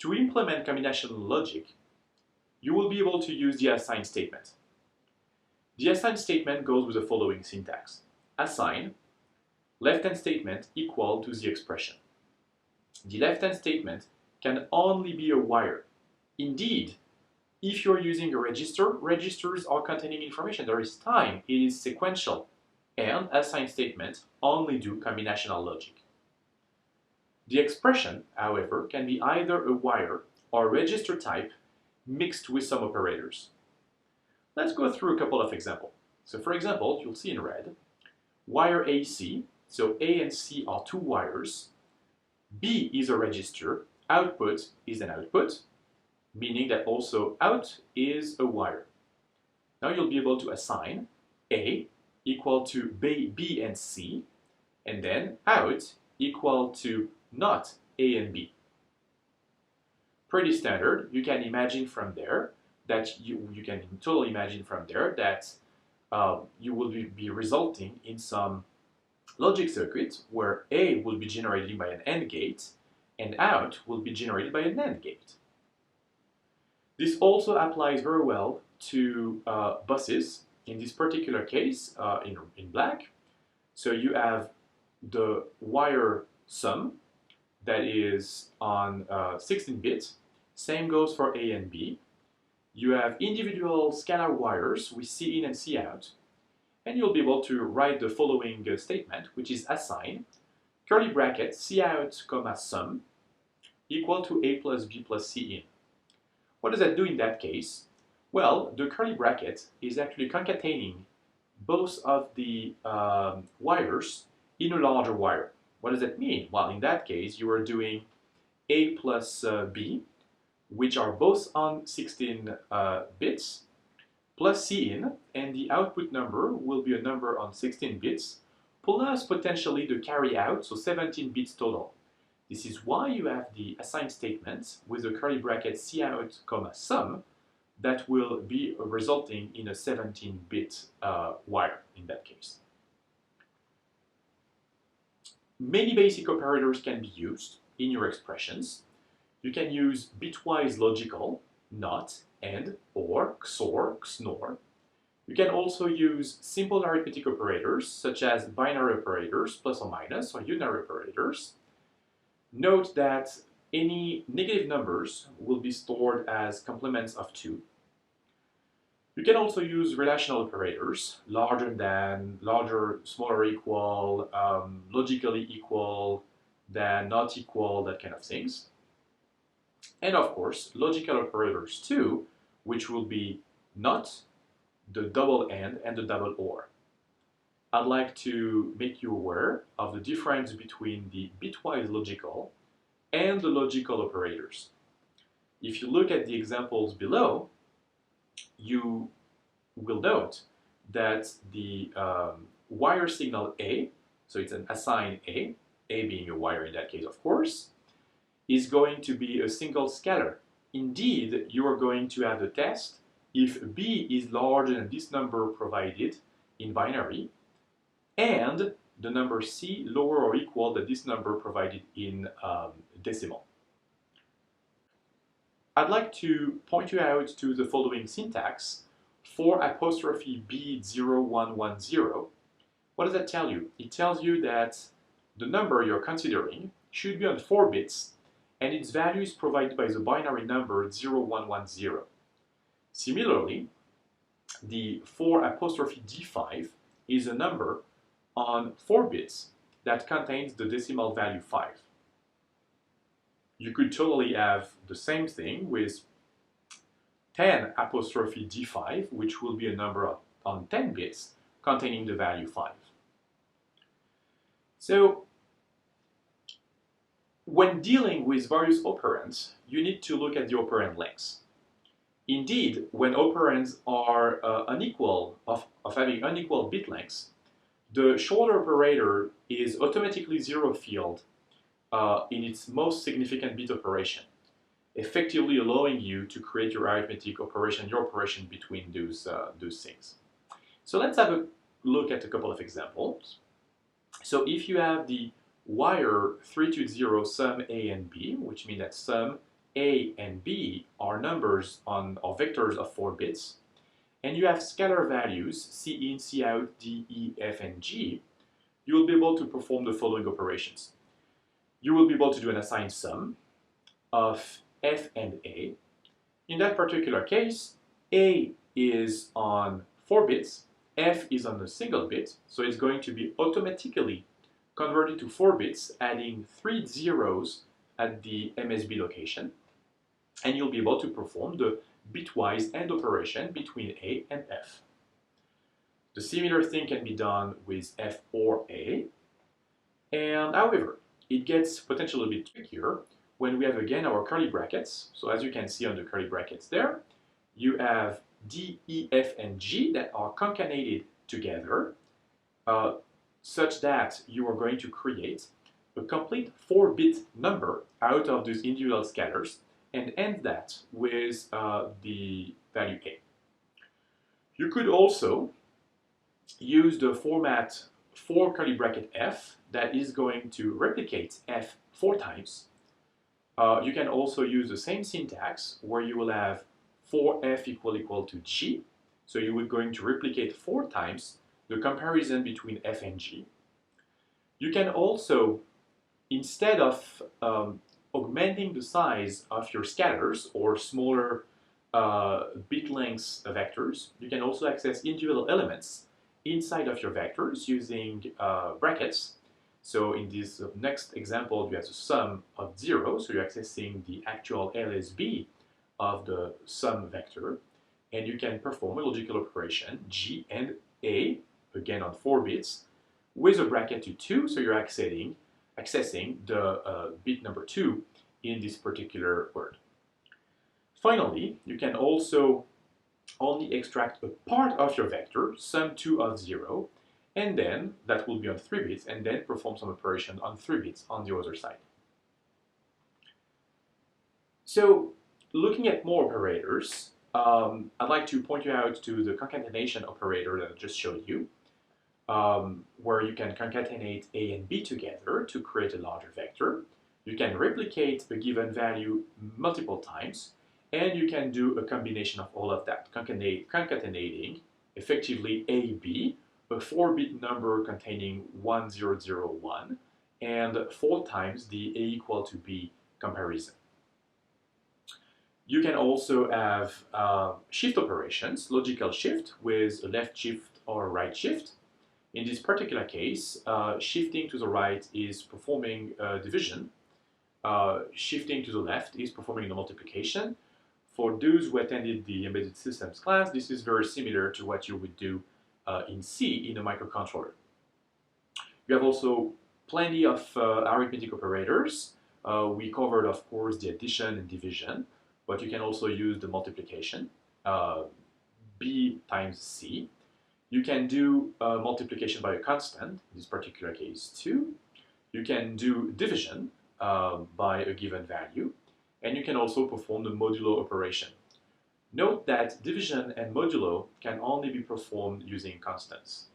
To implement combinational logic, you will be able to use the assign statement. The assign statement goes with the following syntax. Assign, left-hand statement equal to the expression. The left-hand statement can only be a wire. Indeed, if you're using a register, registers are containing information. There is time, it is sequential, and assign statements only do combinational logic. The expression, however, can be either a wire or a register type mixed with some operators. Let's go through a couple of examples. So for example, you'll see in red, wire AC, so A and C are two wires, B is a register, output is an output, meaning that also out is a wire. Now you'll be able to assign A equal to B and C, and then out equal to not A and B. Pretty standard. You can imagine from there that you can totally imagine from there that you will be resulting in some logic circuit where A will be generated by an AND gate and out will be generated by a NAND gate. This also applies very well to buses. In this particular case, in black, so you have the wire sum that is on 16 bits. Same goes for A and B. You have individual scalar wires with C in and C out, and you'll be able to write the following statement, which is assign curly bracket C out comma sum equal to A plus B plus C in. What does that do in that case? Well, the curly bracket is actually concatenating both of the wires in a larger wire. What does that mean? Well, in that case, you are doing A plus B, which are both on 16 bits, plus C in, and the output number will be a number on 16 bits, plus potentially the carry out, so 17 bits total. This is why you have the assign statement with the curly bracket C out comma sum that will be resulting in a 17-bit wire in that case. Many basic operators can be used in your expressions. You can use bitwise logical, not, and, or, XOR, XNOR. You can also use simple arithmetic operators such as binary operators, plus or minus, or unary operators. Note that any negative numbers will be stored as complements of 2. You can also use relational operators, larger than, larger, smaller, equal, logically equal, than, not equal, that kind of things. And of course, logical operators too, which will be not, the double and the double or. I'd like to make you aware of the difference between the bitwise logical and the logical operators. If you look at the examples below, you will note that the wire signal A, so it's an assign A being a wire in that case of course, is going to be a single scalar. Indeed, you are going to have the test if B is larger than this number provided in binary, and the number C lower or equal than this number provided in decimal. I'd like to point you out to the following syntax for apostrophe B0110. What does that tell you? It tells you that the number you're considering should be on 4 bits and its value is provided by the binary number 0110. Similarly, the 4 apostrophe D5 is a number on 4 bits that contains the decimal value 5. You could totally have the same thing with 10 apostrophe D5, which will be a number on 10 bits containing the value 5. So, when dealing with various operands, you need to look at the operand lengths. Indeed, when operands are unequal, of having unequal bit lengths, the shorter operator is automatically zero field in its most significant bit operation, effectively allowing you to create your arithmetic operation, your operation between those things. So let's have a look at a couple of examples. So if you have the wire 3 to 0 sum A and B, which means that sum A and B are numbers or vectors of 4 bits, and you have scalar values C in, C out, D, E, F, and G, you will be able to perform the following operations. You will be able to do an assigned sum of F and A. In that particular case, A is on 4 bits, F is on a single bit, so it's going to be automatically converted to 4 bits, adding 3 zeros at the MSB location, and you'll be able to perform the bitwise AND operation between A and F. The similar thing can be done with F or A, and however, it gets potentially a bit trickier when we have again our curly brackets. So as you can see on the curly brackets there, you have D, E, F, and G that are concatenated together such that you are going to create a complete 4-bit number out of those individual scalars and end that with the value A. You could also use the format for curly bracket F that is going to replicate F 4 times. You can also use the same syntax where you will have 4F equal to G. So you would going to replicate 4 times the comparison between F and G. You can also, instead of augmenting the size of your scalars or smaller bit length vectors, you can also access individual elements inside of your vectors using brackets. So in this next example, you have the sum of 0, so you're accessing the actual LSB of the sum vector, and you can perform a logical operation, G and A, again on 4 bits, with a bracket to 2, so you're accessing the bit number 2 in this particular word. Finally, you can also only extract a part of your vector, sum2 of 0, and then that will be on 3 bits, and then perform some operation on 3 bits on the other side. So, looking at more operators, I'd like to point you out to the concatenation operator that I just showed you, where you can concatenate A and B together to create a larger vector. You can replicate a given value multiple times, and you can do a combination of all of that, concatenating effectively AB, a 4-bit number containing 1001, and 4 times the A equal to B comparison. You can also have shift operations, logical shift with a left shift or a right shift. In this particular case, shifting to the right is performing division. Shifting to the left is performing the multiplication. For those who attended the embedded systems class, this is very similar to what you would do in C in a microcontroller. You have also plenty of arithmetic operators. We covered, of course, the addition and division, but you can also use the multiplication, B times C. You can do multiplication by a constant, in this particular case 2. You can do division by a given value, and you can also perform the modulo operation. Note that division and modulo can only be performed using constants.